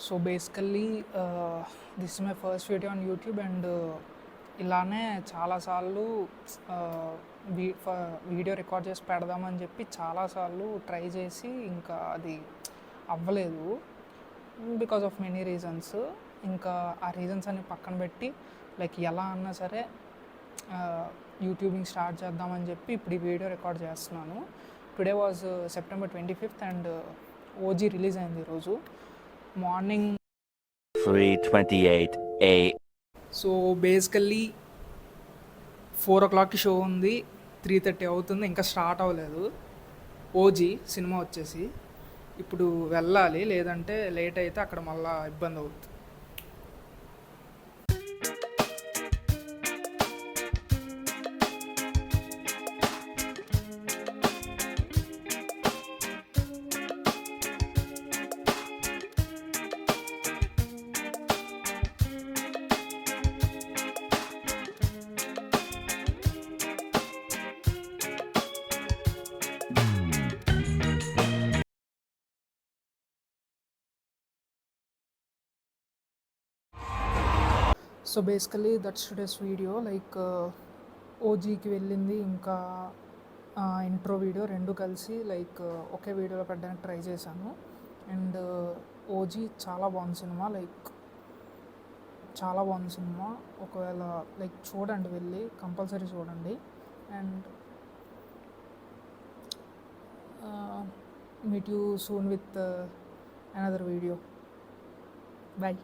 So basically this is my first video on YouTube and ఇలానే చాలాసార్లు video record చేసి పెడదామని చెప్పి చాలాసార్లు ట్రై చేసి ఇంకా అది అవ్వలేదు బికాస్ ఆఫ్ మెనీ రీజన్స్. ఇంకా ఆ రీజన్స్ అన్ని పక్కన పెట్టి లైక్ ఎలా అన్నా సరే యూట్యూబింగ్ స్టార్ట్ చేద్దామని చెప్పి ఇప్పుడు ఈ వీడియో రికార్డ్ చేస్తున్నాను. Today was September 25th and OG release అయింది ఈరోజు మార్నింగ్ 3:28 a.m. సో బేసికల్లీ 4 o'clockకి షో ఉంది, 3:30 అవుతుంది, ఇంకా స్టార్ట్ అవ్వలేదు ఓజీ సినిమా వచ్చేసి. ఇప్పుడు వెళ్ళాలి, లేదంటే లేట్ అయితే అక్కడ మళ్ళీ ఇబ్బంది అవుతుంది. So basically that's today's video. Like ఓజీకి వెళ్ళింది ఇంకా ఇంట్రో వీడియో రెండు కలిసి లైక్ ఒకే వీడియోలో పెట్టడానికి ట్రై చేశాను. అండ్ ఓజీ చాలా బాగుంది సినిమా, లైక్ చాలా బాగుంది సినిమా. ఒకవేళ లైక్ చూడండి, వెళ్ళి కంపల్సరీ చూడండి. And meet you soon with another video. Bye.